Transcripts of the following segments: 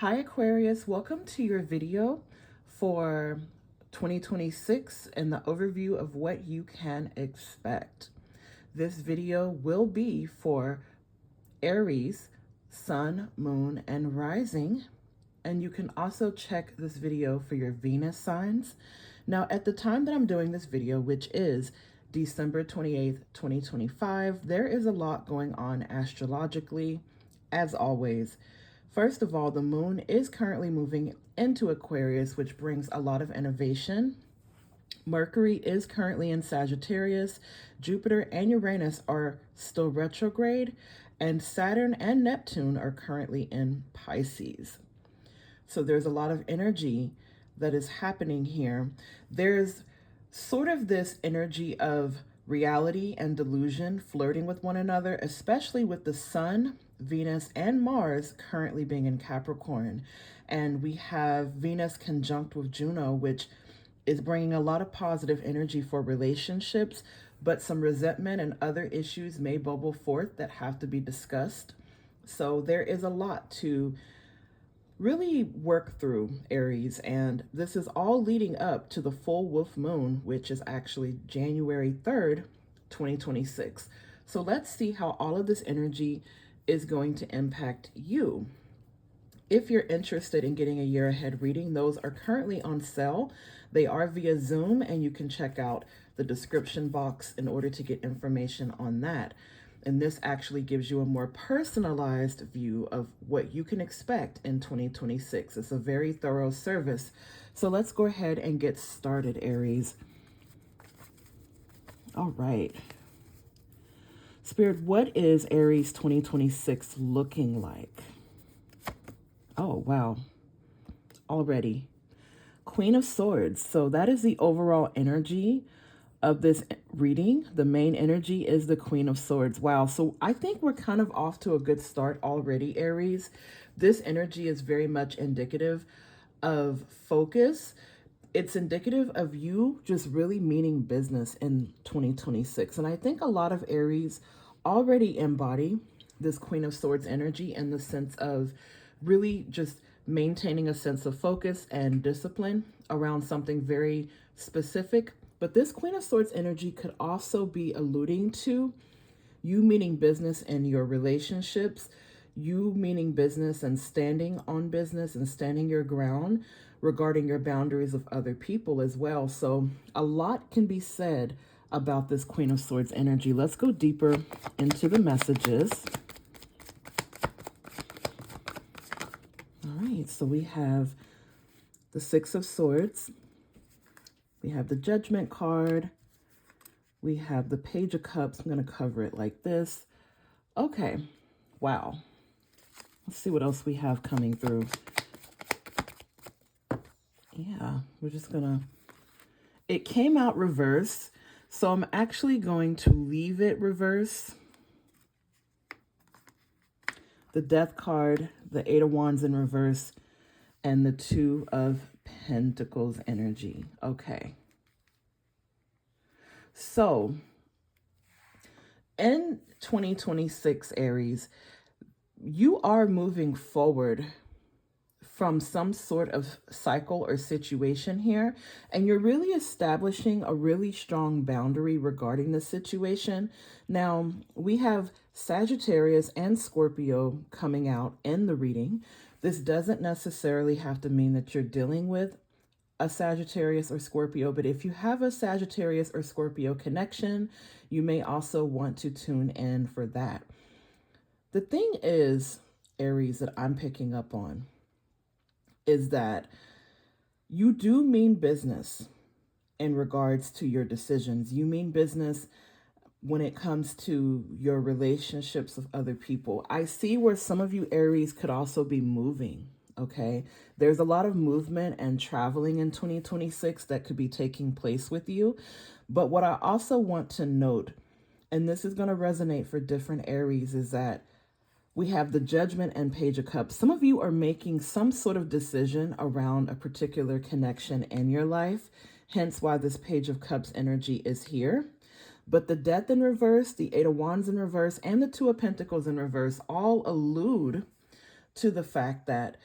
Hi Aquarius, welcome to your video for 2026 and the overview of what you can expect. This video will be for Aries, Sun, Moon, and Rising, and you can also check this video for your Venus signs. Now, at the time that I'm doing this video, which is December 28th, 2025, there is a lot going on astrologically, as always. First of all, the moon is currently moving into Aquarius, which brings a lot of innovation. Mercury is currently in Sagittarius. Jupiter and Uranus are still retrograde, and Saturn and Neptune are currently in Pisces. So there's a lot of energy that is happening here. There's sort of this energy of reality and delusion flirting with one another, especially with the Sun, Venus, and Mars currently being in Capricorn. And we have Venus conjunct with Juno, which is bringing a lot of positive energy for relationships, but some resentment and other issues may bubble forth that have to be discussed. So there is a lot to really work through, Aries, and this is all leading up to the full wolf moon, which is actually January 3rd, 2026. So let's see how all of this energy is going to impact you. If you're interested in getting a year ahead reading, those are currently on sale. They are via Zoom, and you can check out the description box in order to get information on that. And this actually gives you a more personalized view of what you can expect in 2026. It's a very thorough service. So let's go ahead and get started, Aries. All right. Spirit, what is Aries 2026 looking like? Oh, wow. Already. Queen of Swords. So that is the overall energy of this reading. The main energy is the Queen of Swords. Wow. So I think we're kind of off to a good start already, Aries. This energy is very much indicative of focus. It's indicative of you just really meaning business in 2026. And I think a lot of Aries already embody this Queen of Swords energy in the sense of really just maintaining a sense of focus and discipline around something very specific. But this Queen of Swords energy could also be alluding to you meaning business in your relationships, you meaning business and standing on business and standing your ground regarding your boundaries of other people as well. So a lot can be said about this Queen of Swords energy. Let's go deeper into the messages. All right, so we have the Six of Swords. We have the Judgment card. We have the Page of Cups. I'm going to cover it like this. Okay. Wow. Let's see what else we have coming through. Yeah, we're just going to... It came out reverse, so I'm actually going to leave it reverse. The Death card, the Eight of Wands in reverse, and the Two of Pentacles energy. Okay. So in 2026, Aries, you are moving forward from some sort of cycle or situation here, and you're really establishing a really strong boundary regarding the situation. Now, we have Sagittarius and Scorpio coming out in the reading. This doesn't necessarily have to mean that you're dealing with a Sagittarius or Scorpio, but if you have a Sagittarius or Scorpio connection, you may also want to tune in for that. The thing is, Aries, that I'm picking up on is that you do mean business in regards to your decisions. You mean business when it comes to your relationships with other people. I see where some of you Aries could also be moving. Okay, there's a lot of movement and traveling in 2026 that could be taking place with you. But what I also want to note, and this is going to resonate for different Aries, is that we have the Judgment and Page of Cups. Some of you are making some sort of decision around a particular connection in your life, hence why this Page of Cups energy is here. But the Death in reverse, the Eight of Wands in reverse, and the Two of Pentacles in reverse all allude to the fact that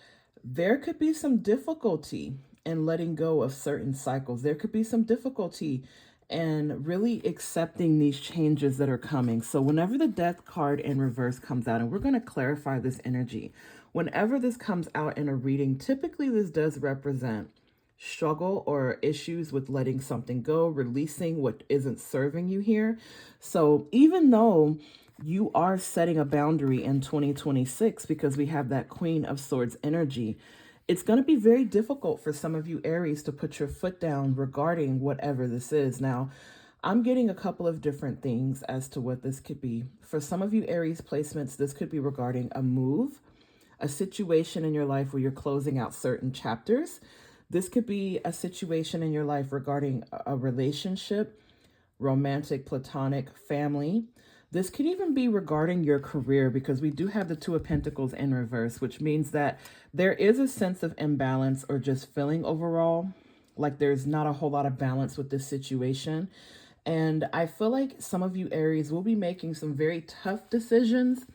there could be some difficulty in letting go of certain cycles. There could be some difficulty in really accepting these changes that are coming. So whenever the death card in reverse comes out, and we're going to clarify this energy, whenever this comes out in a reading, typically this does represent struggle or issues with letting something go, releasing what isn't serving you here. So even though you are setting a boundary in 2026, because we have that Queen of Swords energy, it's going to be very difficult for some of you Aries to put your foot down regarding whatever this is. Now, I'm getting a couple of different things as to what this could be. For some of you Aries placements, this could be regarding a move, a situation in your life where you're closing out certain chapters. This could be a situation in your life regarding a relationship, romantic, platonic, family. This could even be regarding your career, because we do have the Two of Pentacles in reverse, which means that there is a sense of imbalance, or just feeling overall like there's not a whole lot of balance with this situation. And I feel like some of you Aries will be making some very tough decisions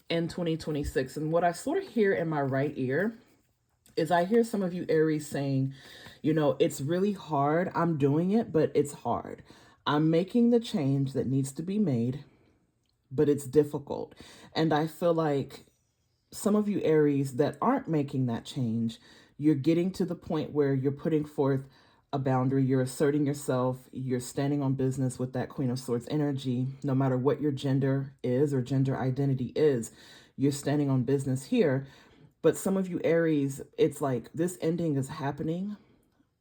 in 2026. And what I sort of hear in my right ear is I hear some of you Aries saying, you know, it's really hard. I'm doing it, but it's hard. I'm making the change that needs to be made, but it's difficult. And I feel like some of you Aries that aren't making that change, you're getting to the point where you're putting forth a boundary, you're asserting yourself, you're standing on business with that Queen of Swords energy. No matter what your gender is or gender identity is, you're standing on business here. But some of you Aries, it's like this ending is happening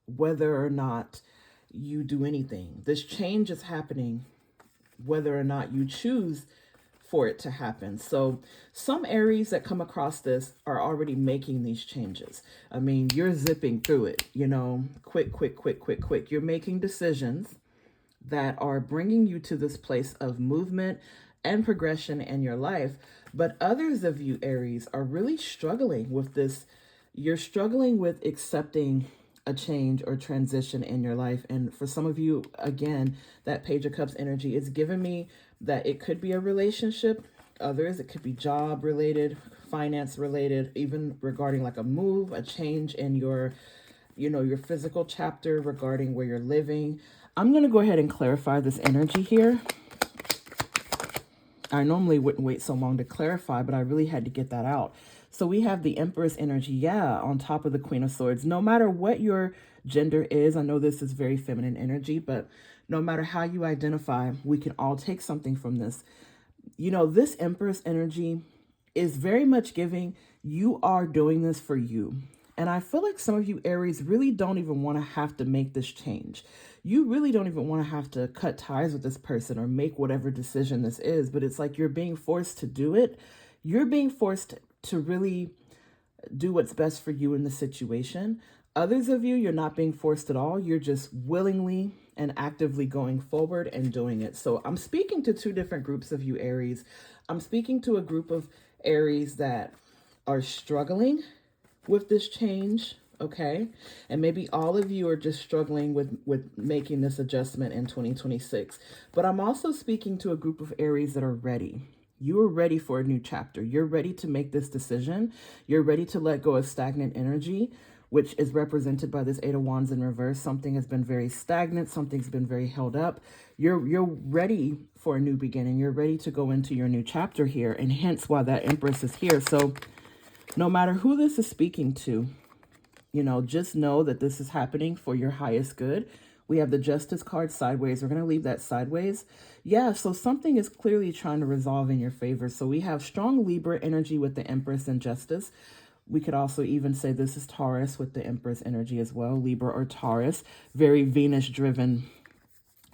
whether or not you do anything. This change is happening whether or not you choose for it to happen. So some Aries that come across this are already making these changes. I mean, you're zipping through it, you know, quick. You're making decisions that are bringing you to this place of movement and progression in your life. But others of you Aries are really struggling with this. You're struggling with accepting a change or transition in your life. And for some of you, again, that Page of Cups energy is giving me that it could be a relationship. Others, it could be job related, finance related, even regarding like a move, a change in your, you know, your physical chapter regarding where you're living. I'm going to go ahead and clarify this energy here. I normally wouldn't wait so long to clarify, but I really had to get that out. So we have the Empress energy, yeah, on top of the Queen of Swords. No matter what your gender is, I know this is very feminine energy, but no matter how you identify, we can all take something from this. You know, this Empress energy is very much giving, you are doing this for you. And I feel like some of you Aries really don't even want to have to make this change. You really don't even want to have to cut ties with this person or make whatever decision this is, but it's like you're being forced to do it. You're being forced to really do what's best for you in the situation. Others of you, you're not being forced at all. You're just willingly and actively going forward and doing it. So I'm speaking to two different groups of you Aries. I'm speaking to a group of Aries that are struggling with this change, okay? And maybe all of you are just struggling with making this adjustment in 2026. But I'm also speaking to a group of Aries that are ready. You are ready for a new chapter. You're ready to make this decision. You're ready to let go of stagnant energy, which is represented by this Eight of Wands in reverse. Something has been very stagnant. Something's been very held up. You're ready for a new beginning. You're ready to go into your new chapter here, and hence why that Empress is here. So no matter who this is speaking to, you know, just know that this is happening for your highest good. We have the Justice card sideways. We're going to leave that sideways. Yeah, so something is clearly trying to resolve in your favor. So we have strong Libra energy with the Empress and Justice. We could also even say this is Taurus with the Empress energy as well. Libra or Taurus. Very Venus-driven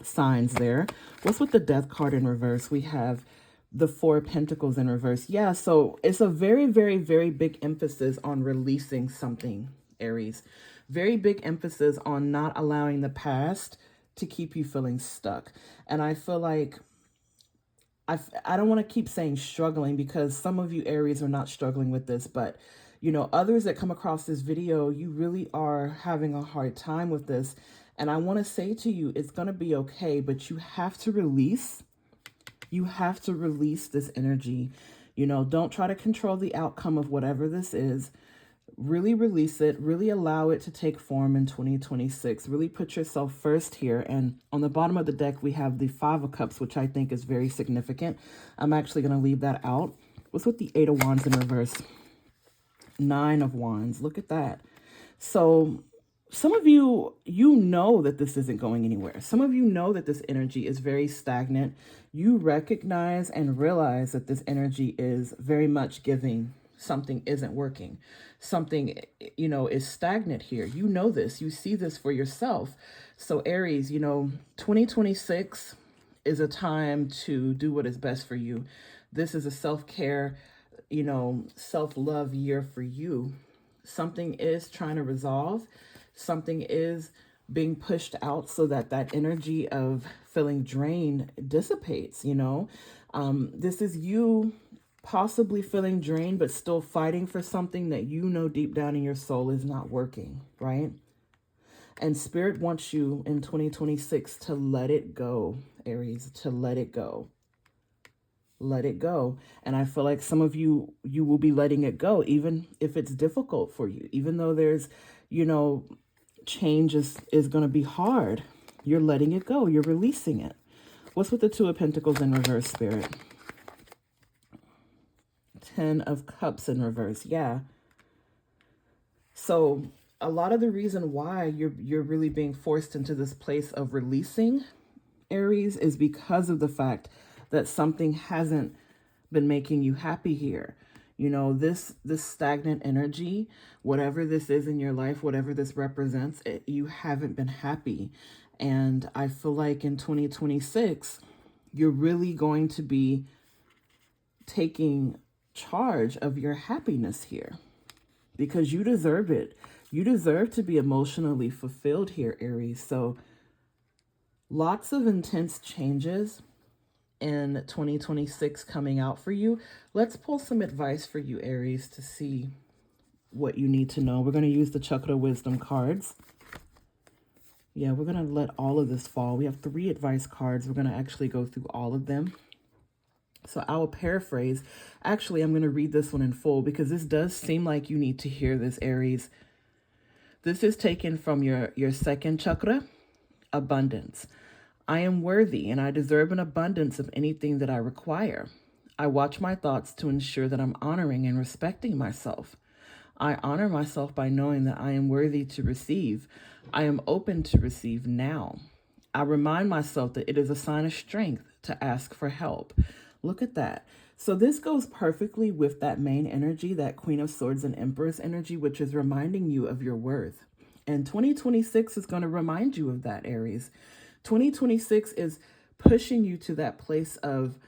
signs there. What's with the Death card in reverse? We have the Four of Pentacles in reverse. Yeah, so it's a very, very, very big emphasis on releasing something, Aries. Very big emphasis on not allowing the past to keep you feeling stuck. And I feel like I don't want to keep saying struggling, because some of you Aries are not struggling with this, but you know, others that come across this video, you really are having a hard time with this. And I want to say to you, it's going to be okay, but you have to release. You have to release this energy. You know, don't try to control the outcome of whatever this is. really release it, really allow it to take form in 2026. Really put yourself first here. And on the bottom of the deck, we have the Five of Cups, which I think is very significant. I'm actually going to leave that out. What's with the Eight of Wands in reverse? Nine of Wands. Look at that. So some of you, you know that this isn't going anywhere. Some of you know that this energy is very stagnant. You recognize and realize that this energy is very much giving something isn't working. Something, you know, is stagnant here. You know this. You see this for yourself. So Aries, you know, 2026 is a time to do what is best for you. This is a self-care, you know, self-love year for you. Something is trying to resolve. Something is being pushed out so that that energy of feeling drained dissipates, you know. This is you possibly feeling drained, but still fighting for something that you know deep down in your soul is not working, right? And Spirit wants you in 2026 to let it go, Aries, to let it go. Let it go. And I feel like some of you, you will be letting it go, even if it's difficult for you, even though there's, you know, change is going to be hard. You're letting it go. You're releasing it. What's with the Two of Pentacles in reverse, Spirit? Ten of Cups in reverse. Yeah. So a lot of the reason why you're really being forced into this place of releasing, Aries, is because of the fact that something hasn't been making you happy here. You know, this stagnant energy, whatever this is in your life, whatever this represents, you haven't been happy. And I feel like in 2026, you're really going to be taking charge of your happiness here because you deserve it. You deserve to be emotionally fulfilled here, Aries. So lots of intense changes in 2026 coming out for you. Let's pull some advice for you, Aries, to see what you need to know. We're going to use the Chakra Wisdom cards. Yeah, we're going to let all of this fall. We have 3 advice cards. We're going to actually go through all of them. So I will paraphrase. Actually, I'm going to read this one in full because this does seem like you need to hear this, Aries. This is taken from your second chakra, abundance. I am worthy and I deserve an abundance of anything that I require. I watch my thoughts to ensure that I'm honoring and respecting myself. I honor myself by knowing that I am worthy to receive. I am open to receive now. I remind myself that it is a sign of strength to ask for help. Look at that. So this goes perfectly with that main energy, that Queen of Swords and Empress energy, which is reminding you of your worth. And 2026 is going to remind you of that, Aries. 2026 is pushing you to that place of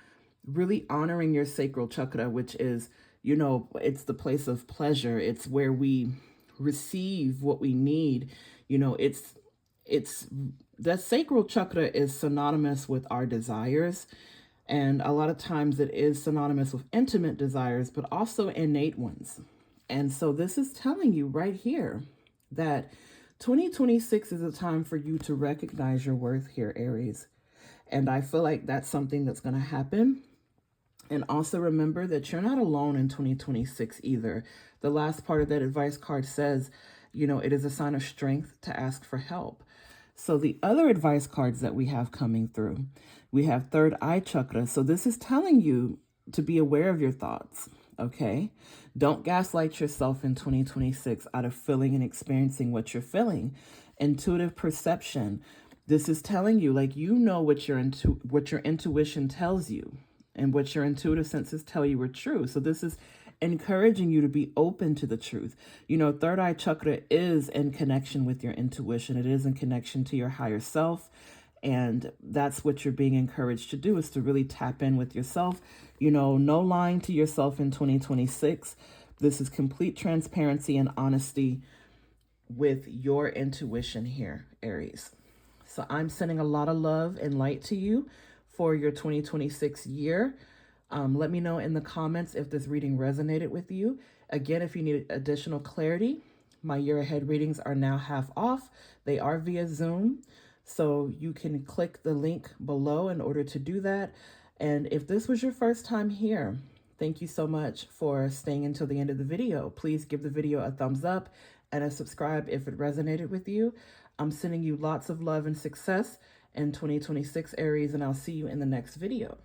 really honoring your sacral chakra, which is, you know, it's the place of pleasure. It's where we receive what we need. You know, it's that sacral chakra is synonymous with our desires. And a lot of times it is synonymous with intimate desires, but also innate ones. And so this is telling you right here that 2026 is a time for you to recognize your worth here, Aries. And I feel like that's something that's going to happen. And also remember that you're not alone in 2026 either. The last part of that advice card says, you know, it is a sign of strength to ask for help. So the other advice cards that we have coming through, we have third eye chakra. So this is telling you to be aware of your thoughts, okay? Don't gaslight yourself in 2026 out of feeling and experiencing what you're feeling. Intuitive perception. This is telling you, like, you know what your intuition tells you and what your intuitive senses tell you are true. So this is encouraging you to be open to the truth. You know, third eye chakra is in connection with your intuition. It is in connection to your higher self. And that's what you're being encouraged to do, is to really tap in with yourself. You know, no lying to yourself in 2026. This is complete transparency and honesty with your intuition here, Aries. So I'm sending a lot of love and light to you for your 2026 year. Let me know in the comments if this reading resonated with you. Again, if you need additional clarity, my year ahead readings are now half off. They are via Zoom, so you can click the link below in order to do that. And if this was your first time here, Thank you so much for staying until the end of the video. Please give the video a thumbs up and a subscribe if it resonated with you. I'm sending you lots of love and success in 2026, Aries, and I'll see you in the next video.